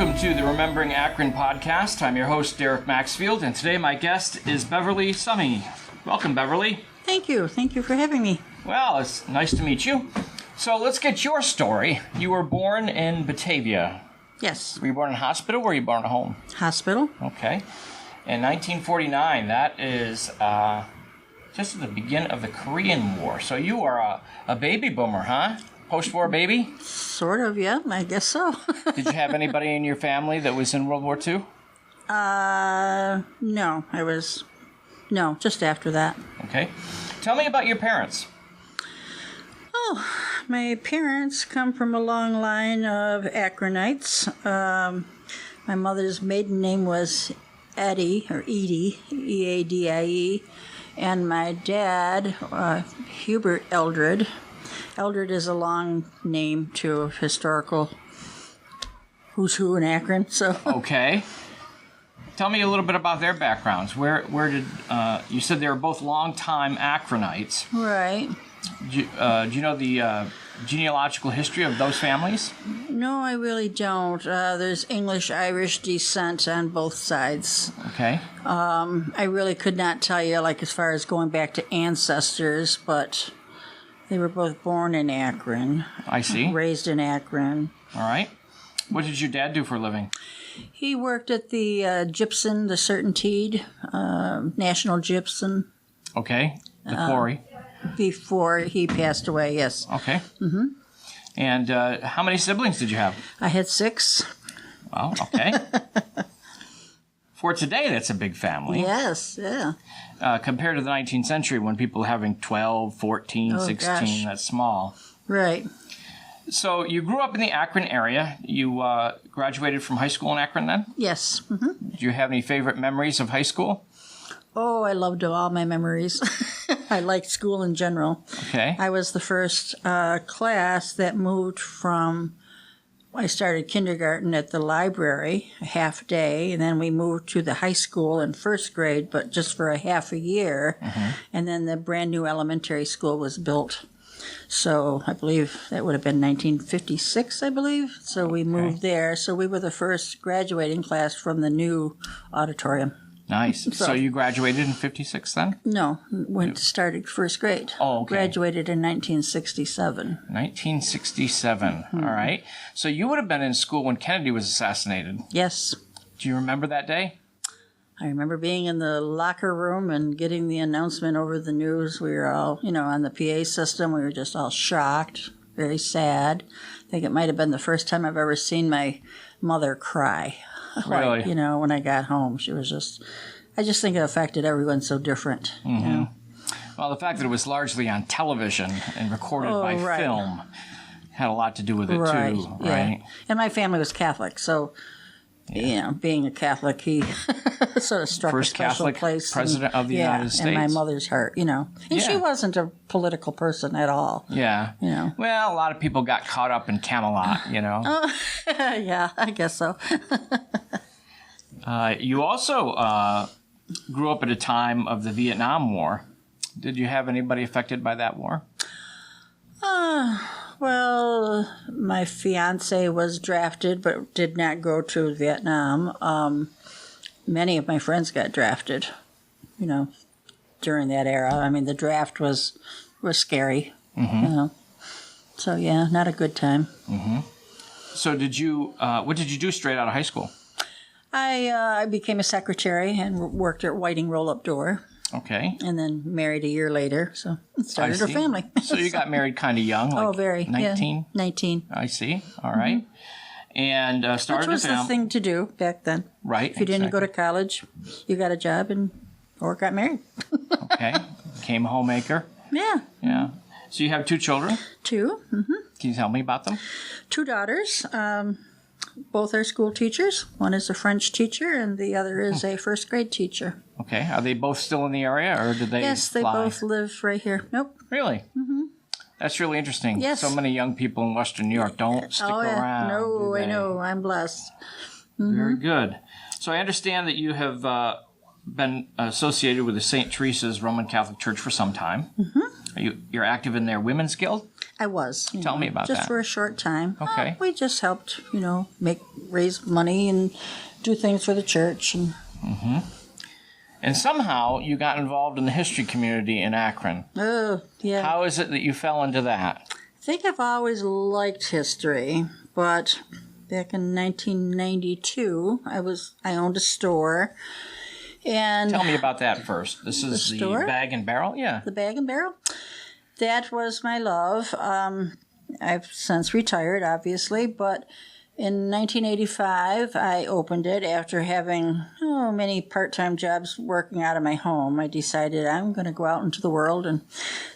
Welcome to the Remembering Akron podcast. I'm your host, Derek Maxfield, and today my guest is Beverly Summe. Welcome, Beverly. Thank you. Thank you for having me. Well, it's nice to meet you. So let's get your story. You were born in Batavia. Yes. Were you born in a hospital or were you born at home? Hospital. Okay. In 1949, that is just at the beginning of the Korean War. So you are a baby boomer, huh? Post-war baby? Sort of, yeah. I guess so. Did you have anybody in your family that was in World War II? No. No, just after that. Okay. Tell me about your parents. Oh, my parents come from a long line of Akronites. My mother's maiden name was Edie, or Edie, E-A-D-I-E. And my dad, Hubert Eldred. Eldred is a long name to historical who's who in Akron. So Okay. Tell me a little bit about their backgrounds. Where did you said they were both longtime Akronites? Right. Do you know the genealogical history of those families? No, I really don't. There's English-Irish descent on both sides. Okay. I really could not tell you, like, as far as going back to ancestors, but they were both born in Akron. I see. Raised in Akron. All right. What did your dad do for a living? He worked at the Gypsum, the Certainteed, National Gypsum. Okay. The quarry. Before he passed away, yes. Okay. Mm-hmm. And how many siblings did you have? I had 6. Well, okay. For today, that's a big family. Yes, yeah. Compared to the 19th century when people were having 12, 14, 16, gosh. that's small. Right. So you grew up in the Akron area. You graduated from high school in Akron then? Yes. Mm-hmm. Do you have any favorite memories of high school? Oh, I loved all my memories. I liked school in general. Okay. I was the first class that moved from, I started kindergarten at the library, a half day, and then we moved to the high school in first grade, but just for a half a year. Mm-hmm. And then the brand new elementary school was built. So I believe that would have been 1956, I believe. So we moved there. So we were the first graduating class from the new auditorium. Nice. So you graduated in 56 then? No, started first grade. Oh, okay. Graduated in 1967. 1967. Mm-hmm. All right. So you would have been in school when Kennedy was assassinated. Yes. Do you remember that day? I remember being in the locker room and getting the announcement over the news. We were all, on the PA system. We were just all shocked, very sad. I think it might have been the first time I've ever seen my mother cry. Really? Like, when I got home, she was just, I just think it affected everyone so different. Mm-hmm. Well, the fact that it was largely on television and recorded by film had a lot to do with it, too, right? Yeah. And my family was Catholic, so, being a Catholic, he sort of struck First a special Catholic place. president of the United States. In my mother's heart, And she wasn't a political person at all. Yeah. Well, a lot of people got caught up in Camelot, Yeah, I guess so. You also grew up at a time of the Vietnam War. Did you have anybody affected by that war? Well, my fiance was drafted but did not go to Vietnam. Many of my friends got drafted, during that era. I mean, the draft was scary, So, yeah, not a good time. Mm-hmm. So what did you do straight out of high school? I became a secretary and worked at Whiting Roll-Up Door. Okay. And then married a year later, so started a family. So you got married kind of young, like very. 19? Yeah, 19. I see. All right. Mm-hmm. And started Which was a family. the thing to do back then. Right. If you didn't go to college, you got a job or got married. Okay. Became a homemaker. Yeah. Yeah. So you have 2 children? 2. Mm-hmm. Can you tell me about them? 2 daughters. Both are school teachers. One is a French teacher, and the other is a first grade teacher. Okay. Are they both still in the area, or did they Yes, they fly? both live right here. Nope. Really? Mm-hmm. That's really interesting. Yes. So many young people in Western New York don't stick around. No, I know. I'm blessed. Mm-hmm. Very good. So I understand that you have been associated with the St. Teresa's Roman Catholic Church for some time. Mm-hmm. You're active in their women's guild? I was. Tell me about just that. for a short time. Okay. We just helped, raise money and do things for the church. And somehow you got involved in the history community in Akron. Oh, yeah. How is it that you fell into that? I think I've always liked history, but back in 1992, I owned a store. And Tell me about that first. This is the store? Bag and Barrel? Yeah. The Bag and Barrel. That was my love. I've since retired, obviously, but in 1985, I opened it after having many part-time jobs working out of my home. I decided I'm going to go out into the world, and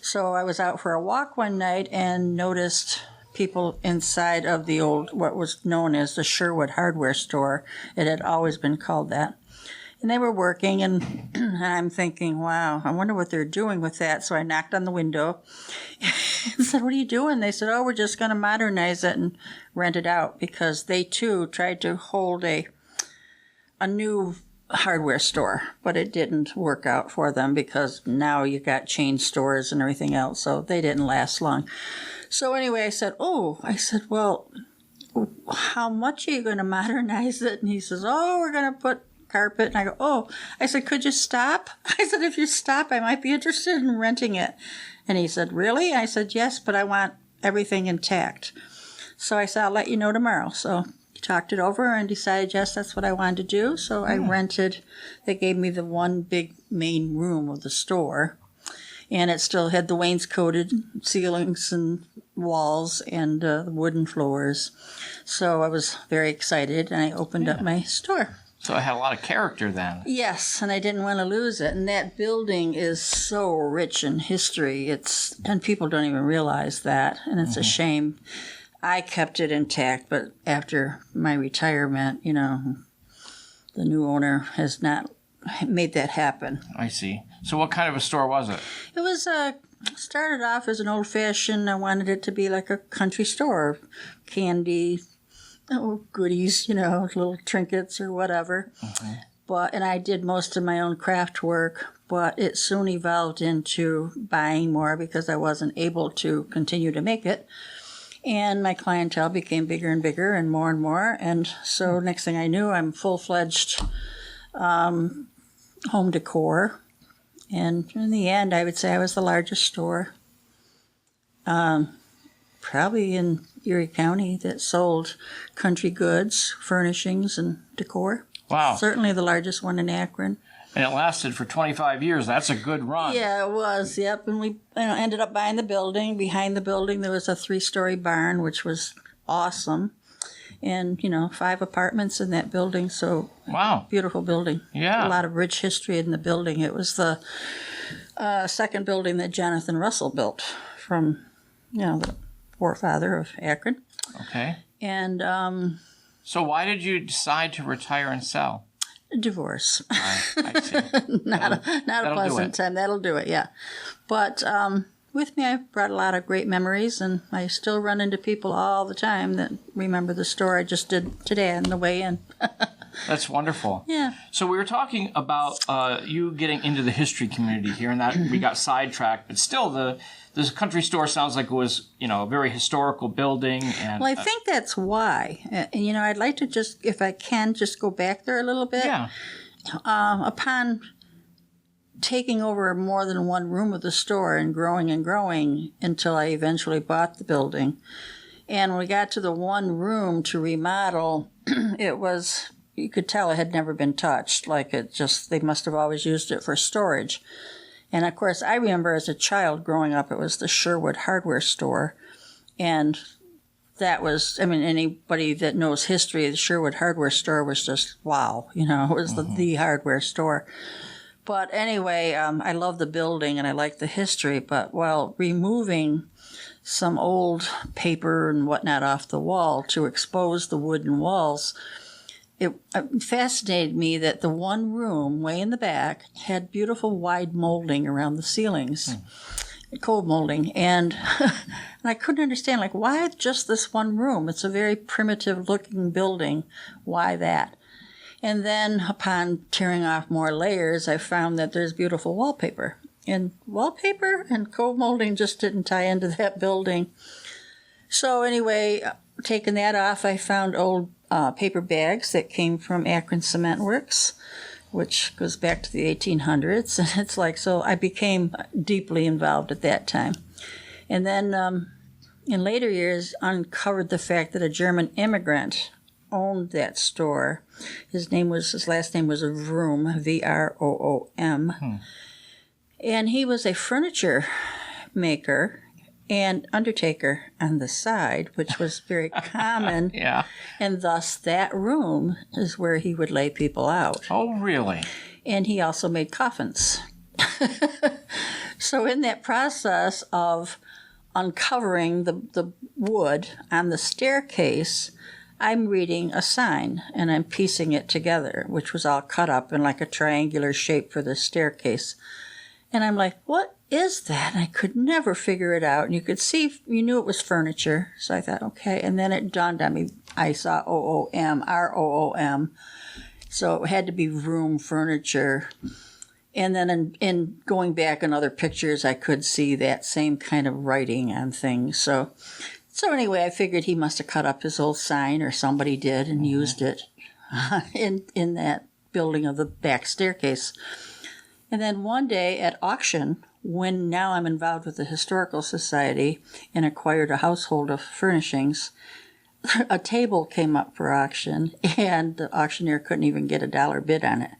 so I was out for a walk one night and noticed people inside of the old, what was known as the Sherwood hardware store. It had always been called that. And they were working, and I'm thinking, wow, I wonder what they're doing with that. So I knocked on the window and said, what are you doing? They said, we're just going to modernize it and rent it out, because they, too, tried to hold a new hardware store, but it didn't work out for them, because now you got chain stores and everything else, so they didn't last long. So anyway, I said, well, how much are you going to modernize it? And he says, we're going to put carpet. And I go, I said, could you stop? I said, if you stop, I might be interested in renting it. And he said, really? I said, yes, but I want everything intact. So I said, I'll let you know tomorrow. So he talked it over and decided, yes, that's what I wanted to do. So I rented. They gave me the one big main room of the store. And it still had the wainscoted ceilings and walls and the wooden floors. So I was very excited, and I opened up my store. So it had a lot of character then. Yes, and I didn't want to lose it. And that building is so rich in history. And people don't even realize that, and it's a shame. I kept it intact, but after my retirement, the new owner has not made that happen. I see. So what kind of a store was it? It was started off as an old-fashioned. I wanted it to be like a country store, candy, goodies, little trinkets or whatever. And I did most of my own craft work, but it soon evolved into buying more because I wasn't able to continue to make it. And my clientele became bigger and bigger and more. And so next thing I knew, I'm full-fledged home decor. And in the end, I would say I was the largest store, probably in Erie County, that sold country goods, furnishings, and decor. Wow. Certainly the largest one in Akron. And it lasted for 25 years. That's a good run. Yeah, it was. Yep. And we ended up buying the building. Behind the building, there was a 3-story barn, which was awesome. And, 5 apartments in that building. So, wow. Beautiful building. Yeah. A lot of rich history in the building. It was the second building that Jonathan Russell built from, the forefather of Akron. Okay. And so why did you decide to retire and sell? Divorce. I see. not a pleasant time. That'll do it, yeah. But with me, I've brought a lot of great memories, and I still run into people all the time that remember the store I just did today on the way in. That's wonderful. Yeah. So we were talking about you getting into the history community here, and that we got sidetracked, but still this country store sounds like it was, a very historical building. And well, I think that's why. And, I'd like to just, if I can, just go back there a little bit. Yeah. Upon taking over more than one room of the store and growing until I eventually bought the building. And when we got to the one room to remodel, it was, you could tell it had never been touched. They must have always used it for storage. And, of course, I remember as a child growing up, it was the Sherwood hardware store. And that was, anybody that knows history, the Sherwood hardware store was just, wow, it was the hardware store. But anyway, I love the building and I like the history, but while removing some old paper and whatnot off the wall to expose the wooden walls, it fascinated me that the one room way in the back had beautiful wide molding around the ceilings, cold molding, and I couldn't understand, why just this one room? It's a very primitive looking building. Why that? And then upon tearing off more layers, I found that there's beautiful wallpaper. and wallpaper and co-molding just didn't tie into that building. So anyway, taking that off, I found old paper bags that came from Akron Cement Works, which goes back to the 1800s. And it's like, so I became deeply involved at that time. And then in later years, uncovered the fact that a German immigrant owned that store. His last name was Vroom, Vroom. And he was a furniture maker and undertaker on the side, which was very common. Yeah. And thus that room is where he would lay people out. Oh, really? And he also made coffins. So in that process of uncovering the wood on the staircase, I'm reading a sign and I'm piecing it together, which was all cut up in like a triangular shape for the staircase. And I'm like, what is that? And I could never figure it out. And you could see, you knew it was furniture. So I thought, okay. And then it dawned on me, I saw OOM, ROOM. So it had to be room furniture. And then in going back in other pictures, I could see that same kind of writing on things. So anyway, I figured he must have cut up his old sign, or somebody did, and used it in that building of the back staircase. And then one day at auction, when now I'm involved with the Historical Society and acquired a household of furnishings, a table came up for auction, and the auctioneer couldn't even get $1 bid on it.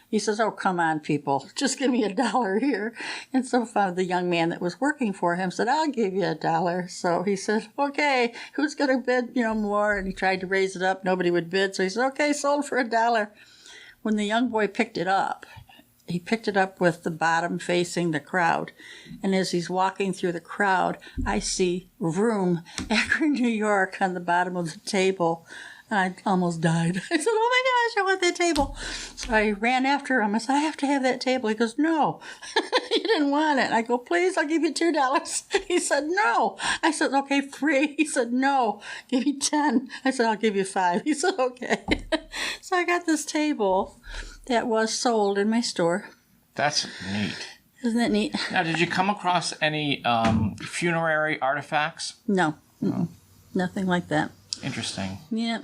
He says, oh, come on, people, just give me $1 here. And so the young man that was working for him said, I'll give you $1. So he said, okay, who's going to bid, more? And he tried to raise it up. Nobody would bid. So he said, okay, sold for $1. When the young boy picked it up, he picked it up with the bottom facing the crowd. And as he's walking through the crowd, I see Vroom, Akron, New York, on the bottom of the table. And I almost died. I said, oh my gosh, I want that table. So I ran after him. I said, I have to have that table. He goes, no, you didn't want it. I go, please, I'll give you $2. He said, no. I said, okay, free. He said, no, give me 10. I said, I'll give you 5. He said, okay. So I got this table that was sold in my store. That's neat. Isn't that neat? Now, did you come across any funerary artifacts? No. Nothing like that. Interesting. Yeah.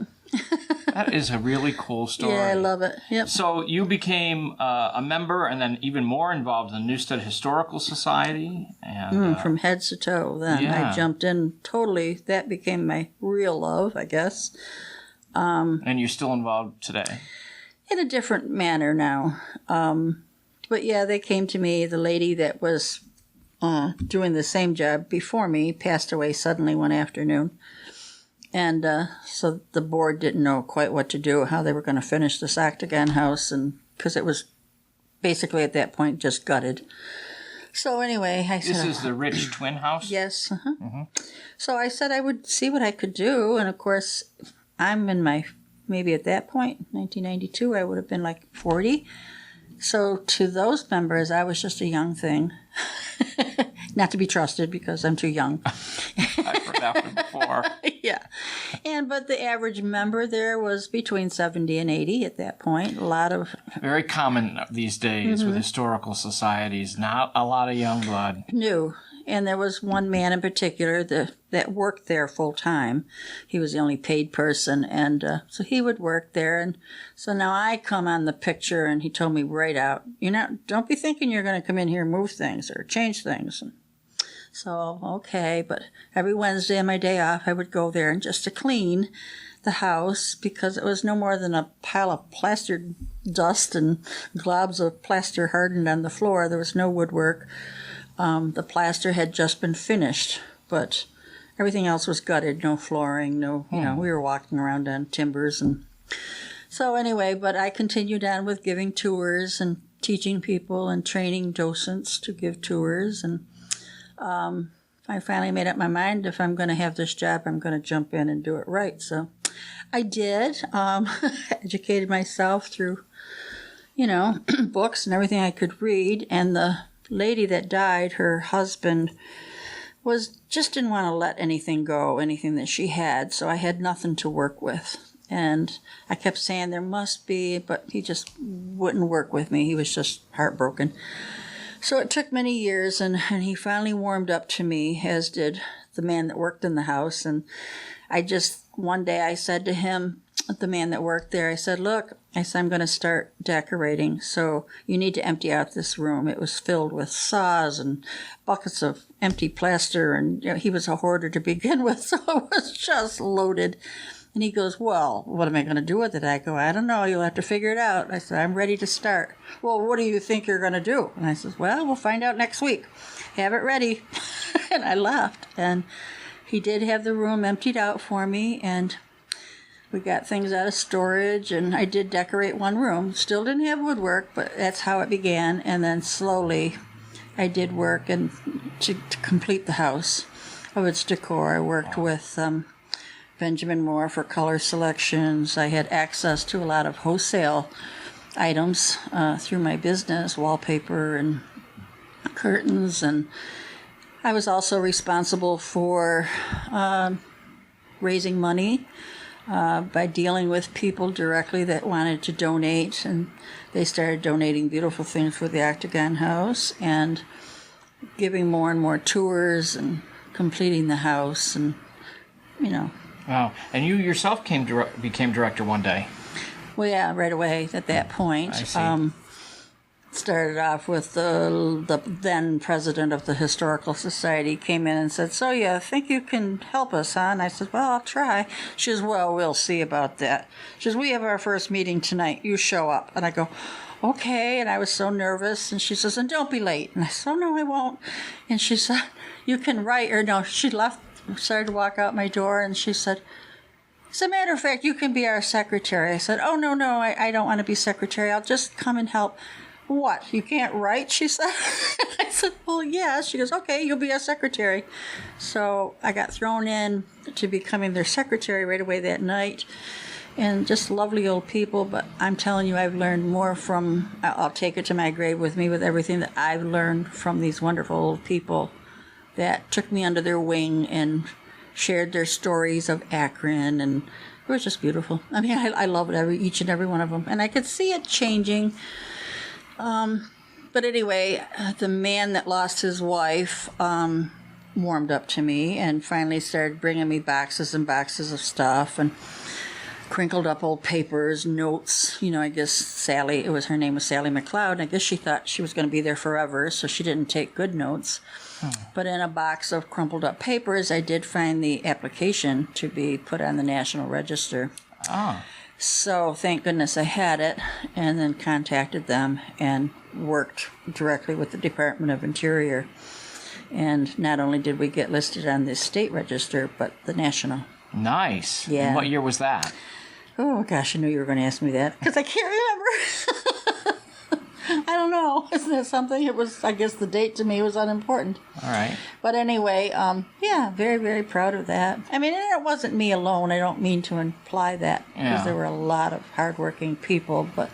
That is a really cool story. Yeah, I love it. Yep. So you became a member and then even more involved in the Newstead Historical Society. And from head to toe then. Yeah. I jumped in totally. That became my real love, I guess. And you're still involved today? In a different manner now. But yeah, they came to me. The lady that was doing the same job before me passed away suddenly one afternoon. And so the board didn't know quite what to do, how they were going to finish this octagon house, and because it was basically at that point just gutted. So anyway, I said... This is the rich twin house? Yes. So I said I would see what I could do, and of course, I'm in my... Maybe at that point, 1992, I would have been like 40. So to those members, I was just a young thing. Not to be trusted because I'm too young. I've heard that one before. Yeah. But the average member there was between 70 and 80 at that point. A lot of... Very common these days with historical societies. Not a lot of young blood. New. And there was one man in particular that worked there full time. He was the only paid person, and so he would work there. And so now I come on the picture, and he told me right out, don't be thinking you're going to come in here and move things or change things. And so, okay, but every Wednesday on my day off, I would go there and just to clean the house because it was no more than a pile of plastered dust and globs of plaster hardened on the floor. There was no woodwork. The plaster had just been finished, but everything else was gutted, no flooring, we were walking around on timbers. And so anyway, but I continued on with giving tours and teaching people and training docents to give tours. And I finally made up my mind, if I'm going to have this job, I'm going to jump in and do it right. So I did, educated myself through, books and everything I could read. And the lady that died, her husband just didn't want to let anything go, anything that she had, so I had nothing to work with. And I kept saying there must be, but he just wouldn't work with me. He was just heartbroken. So it took many years, and he finally warmed up to me, as did the man that worked in the house. And one day I said to him, the man that worked there, I said, look, I'm going to start decorating, so you need to empty out this room. It was filled with saws and buckets of empty plaster, and he was a hoarder to begin with, so it was just loaded. And he goes, well, what am I going to do with it? I go, I don't know. You'll have to figure it out. I said, I'm ready to start. Well, what do you think you're going to do? And I said, well, we'll find out next week. Have it ready. And I left. And he did have the room emptied out for me, and we got things out of storage, and I did decorate one room. Still didn't have woodwork, but that's how it began. And then slowly I did work and to complete the house of its decor. I worked with Benjamin Moore for color selections. I had access to a lot of wholesale items through my business, wallpaper and curtains, and I was also responsible for raising money by dealing with people directly that wanted to donate, and they started donating beautiful things for the Octagon House and giving more and more tours and completing the house, and Wow. And you yourself became director one day. Well, yeah, right away at that point. I see. Started off with the then president of the Historical Society came in and said, so you think you can help us, huh? And I said, well, I'll try. She says, well, we'll see about that. She says, we have our first meeting tonight. You show up. And I go, okay. And I was so nervous. And she says, and don't be late. And I said, oh, no, I won't. And she said, you can write. Or no, she left, started to walk out my door, and she said, as a matter of fact, you can be our secretary. I said, oh, no, I don't want to be secretary. I'll just come and help. What, you can't write, she said? I said, well, yeah. She goes, okay, you'll be our secretary. So I got thrown in to becoming their secretary right away that night. And just lovely old people, but I'm telling you, I've learned more from, I'll take it to my grave with me, with everything that I've learned from these wonderful old people that took me under their wing and shared their stories of Akron, and it was just beautiful. I mean, I love it, each and every one of them. And I could see it changing. But anyway, the man that lost his wife warmed up to me and finally started bringing me boxes and boxes of stuff and crinkled up old papers, notes. I guess Sally, her name was Sally McLeod, and I guess she thought she was going to be there forever, so she didn't take good notes. But in a box of crumpled up papers, I did find the application to be put on the National Register. Ah. So thank goodness I had it, and then contacted them and worked directly with the Department of Interior. And not only did we get listed on the state register, but the national. Nice. Yeah. And what year was that? Oh, gosh, I knew you were going to ask me that, because I can't remember. I don't know. Isn't that something? It was, I guess the date to me was unimportant. All right. But anyway, yeah, very, very proud of that. I mean, and it wasn't me alone. I don't mean to imply that, because there were a lot of hardworking people, but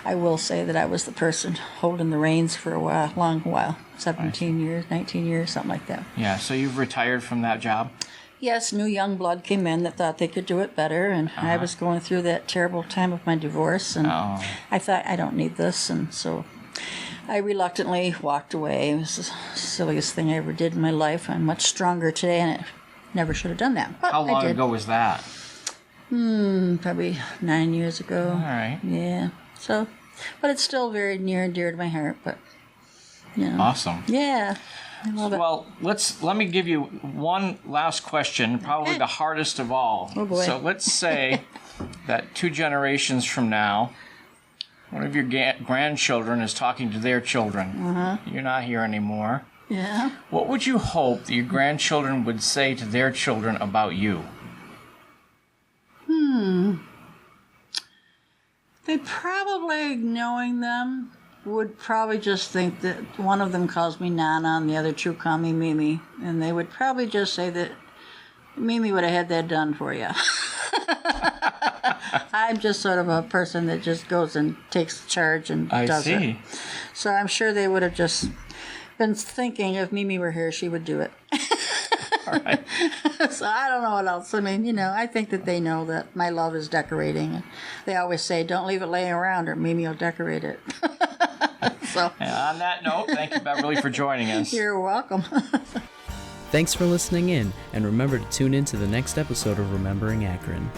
I will say that I was the person holding the reins for a long while, 17 years, 19 years, something like that. Yeah, so you've retired from that job? Yes, new young blood came in that thought they could do it better, and I was going through that terrible time of my divorce, and I thought, I don't need this, and so I reluctantly walked away. It was the silliest thing I ever did in my life. I'm much stronger today, and I never should have done that. But how long ago was that? Probably 9 years ago. All right. Yeah. So, but it's still very near and dear to my heart. But Awesome. Yeah. I love it. Well, let me give you one last question, probably the hardest of all. Oh boy. So let's say that 2 generations from now, one of your grandchildren is talking to their children. You're not here anymore. Yeah. What would you hope that your grandchildren would say to their children about you? They probably, knowing them, would probably just think that one of them calls me Nana and the other 2 call me Mimi. And they would probably just say that Mimi would have had that done for you. I'm just sort of a person that just goes and takes charge and does it. I see. So I'm sure they would have just been thinking if Mimi were here, she would do it. All right. So I don't know what else. I mean, I think that they know that my love is decorating. They always say, don't leave it laying around or Mimi will decorate it. So And on that note, thank you, Beverly, for joining us. you're welcome. Thanks for listening in, and remember to tune in to the next episode of Remembering Akron.